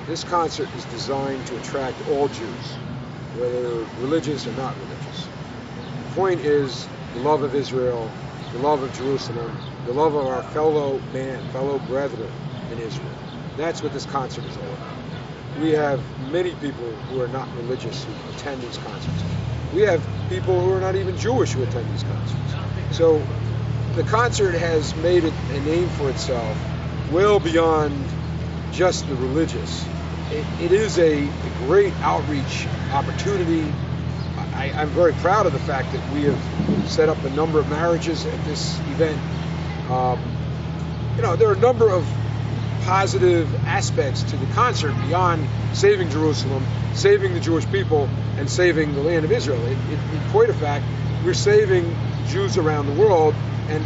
This concert is designed to attract all Jews, whether religious or not religious. The point is the love of Israel, the love of Jerusalem, the love of our fellow man, fellow brethren in Israel. That's what this concert is all about. We have many people who are not religious who attend these concerts. We have people who are not even Jewish who attend these concerts. So the concert has made it a name for itself well beyond just the religious. It is a great outreach opportunity. I'm very proud of the fact that we have set up a number of marriages at this event. There are a number of positive aspects to the concert beyond saving Jerusalem, saving the Jewish people, and saving the land of Israel. In point of fact, we're saving Jews around the world, and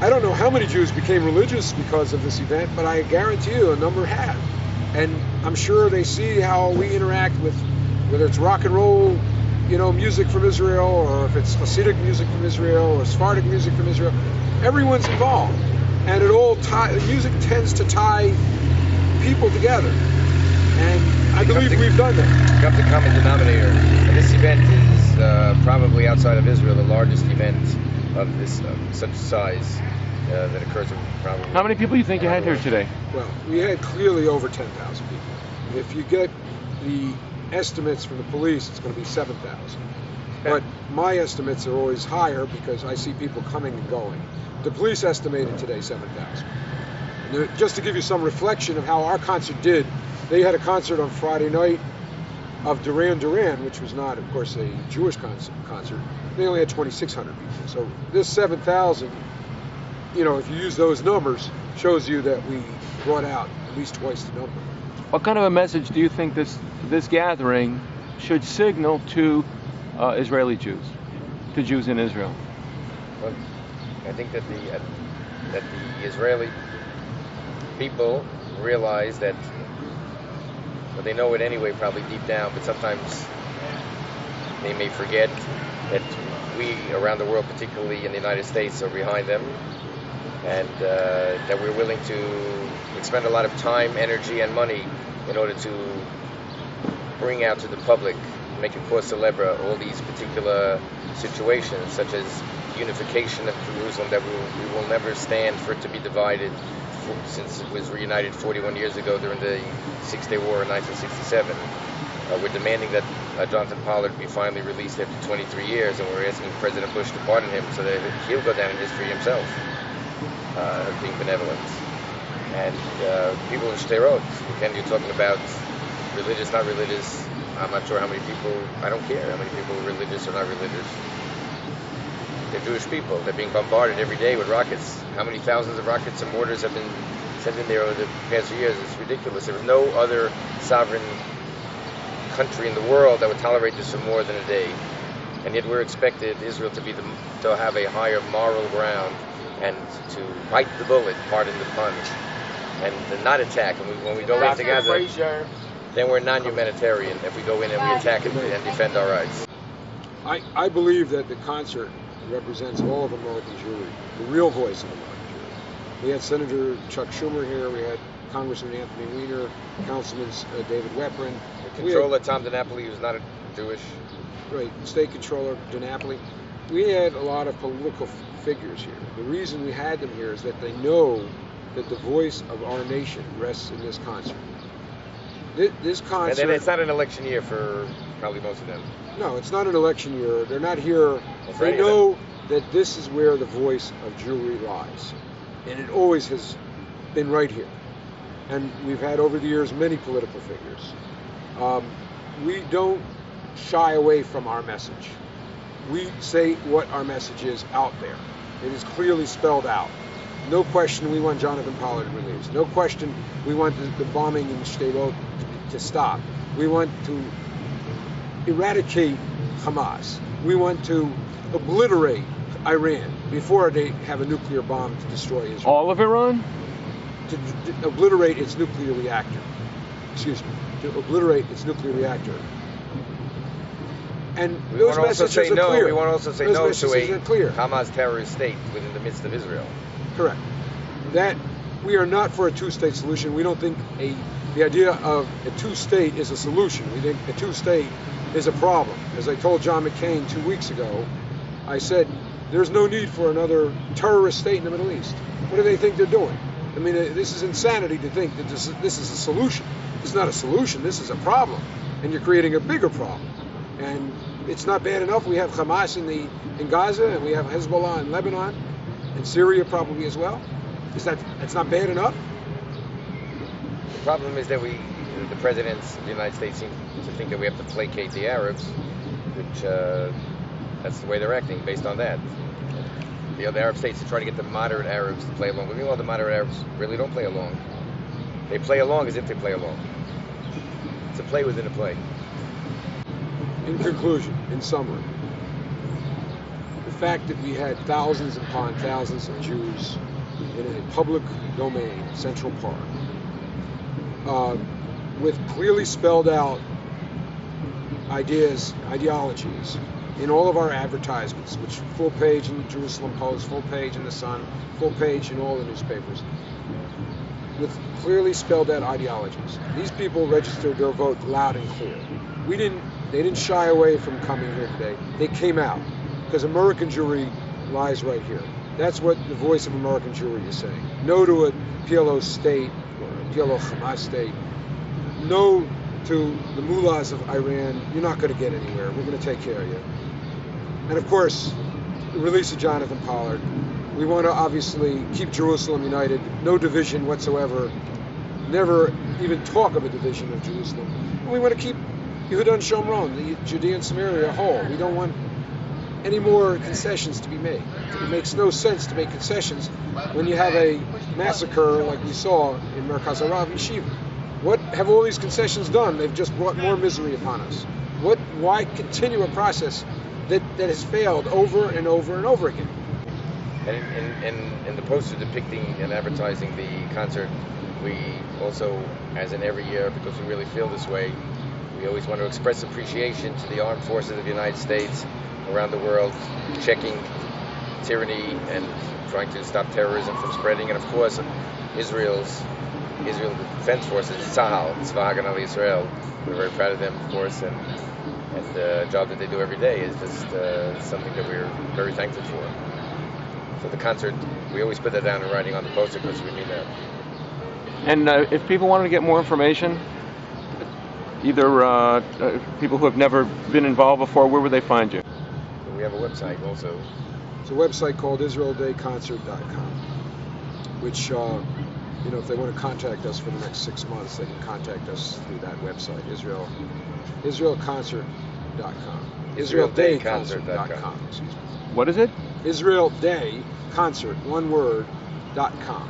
I don't know how many Jews became religious because of this event, but I guarantee you a number have. And I'm sure they see how we interact with, whether it's rock and roll, music from Israel, or if it's Hasidic music from Israel, or Sephardic music from Israel. Everyone's involved, and music tends to tie people together. And I believe we've done that. Come to common denominator. And this event is probably outside of Israel the largest event of this such size that occurs in probably. How many people do you think you had here today? Well, we had clearly over 10,000 people. If you get the estimates from the police, it's going to be 7,000. But my estimates are always higher because I see people coming and going. The police estimated today 7,000. Just to give you some reflection of how our concert did, they had a concert on Friday night of Duran Duran, which was not, of course, a Jewish concert. They only had 2,600 people. So this 7,000, if you use those numbers, shows you that we brought out at least twice the number. What kind of a message do you think this gathering should signal to Israeli Jews, to Jews in Israel? Well, I think that the Israeli people realize that, well, they know it anyway, probably deep down, but sometimes they may forget that we around the world, particularly in the United States, are behind them, and that we're willing to expend a lot of time, energy, and money in order to bring out to the public, make a cause célèbre, all these particular situations, such as unification of Jerusalem, that we will never stand for it to be divided since it was reunited 41 years ago during the Six-Day War in 1967. We're demanding that Jonathan Pollard be finally released after 23 years, and we're asking President Bush to pardon him so that he'll go down in history himself as being benevolent. And people in Sderot, again, you're talking about religious, not religious. I'm not sure how many people, I don't care how many people are religious or not religious. They're Jewish people. They're being bombarded every day with rockets. How many thousands of rockets and mortars have been sent in there over the past few years? It's ridiculous. There was no other sovereign country in the world that would tolerate this for more than a day. And yet we're expected, Israel, to have a higher moral ground and to bite the bullet, pardon the pun, and to not attack. And when we go in together, then we're non-humanitarian if we go in and we attack and defend our rights. I believe that the concert represents all of American Jewry, the real voice of American Jewry. We had Senator Chuck Schumer here, we had Congressman Anthony Weiner, Councilman David Weprin. The Controller Tom DiNapoli, who's not a Jewish. Right, State Controller DiNapoli. We had a lot of political figures here. The reason we had them here is that they know that the voice of our nation rests in this concert. This concert... And then it's not an election year for probably most of them. No, it's not an election year. They're not here. They know that this is where the voice of Jewry lies. And it always has been right here. And we've had over the years many political figures. We don't shy away from our message. We say what our message is out there. It is clearly spelled out. No question we want Jonathan Pollard released. No question we want the bombing in Sderot to stop. We want to eradicate Hamas. We want to obliterate Iran before they have a nuclear bomb to destroy Israel. All of Iran? To obliterate its nuclear reactor. Excuse me. To obliterate its nuclear reactor. And those messages are clear. We want to also say no to a Hamas terrorist state within the midst of Israel. Correct. That we are not for a two-state solution. We don't think the idea of a two-state is a solution. We think a two-state is a problem. As I told John McCain 2 weeks ago, I said, there's no need for another terrorist state in the Middle East. What do they think they're doing? I mean, this is insanity to think that this is a solution. It's not a solution, this is a problem. And you're creating a bigger problem. And it's not bad enough we have Hamas in Gaza, and we have Hezbollah in Lebanon, and Syria probably as well. It's not bad enough? The problem is that the presidents of the United States seem to think that we have to placate the Arabs, which that's the way they're acting based on that. The other Arab states are trying to get the moderate Arabs to play along. But meanwhile, the moderate Arabs really don't play along. They play along as if they play along. It's a play within a play. In conclusion, in summary, the fact that we had thousands upon thousands of Jews in a public domain, Central Park, with clearly spelled out ideologies in all of our advertisements, which full page in the Jerusalem Post, full page in the Sun, full page in all the newspapers, with clearly spelled out ideologies. These people registered their vote loud and clear. They didn't shy away from coming here today. They came out, because American Jewry lies right here. That's what the voice of American Jewry is saying. No to a PLO state, or a PLO Hamas state. No to the mullahs of Iran. You're not going to get anywhere. We're going to take care of you. And of course, the release of Jonathan Pollard. We want to obviously keep Jerusalem united. No division whatsoever. Never even talk of a division of Jerusalem. And we want to keep Yehuda and Shomron, the Judea and Samaria, whole. We don't want any more concessions to be made. It makes no sense to make concessions when you have a massacre like we saw in Merkaz Harav Yeshiva. What have all these concessions done? They've just brought more misery upon us. Why continue a process that has failed over and over and over again? And in the poster depicting and advertising the concert, we also, as in every year, because we really feel this way, we always want to express appreciation to the armed forces of the United States around the world, checking tyranny and trying to stop terrorism from spreading, and of course, Israel's Defense Forces, Tzahal, Tzva Haganah Israel. We're very proud of them, of course, and the job that they do every day is just something that we're very thankful for. So the concert, we always put that down in writing on the poster because we mean that. And if people wanted to get more information, either people who have never been involved before, where would they find you? We have a website also. It's a website called IsraelDayConcert.com, which, if they want to contact us for the next 6 months, they can contact us through that website, IsraelConcert.com. IsraelDayConcert.com. Excuse me. What is it? IsraelDayConcert, one word, .com.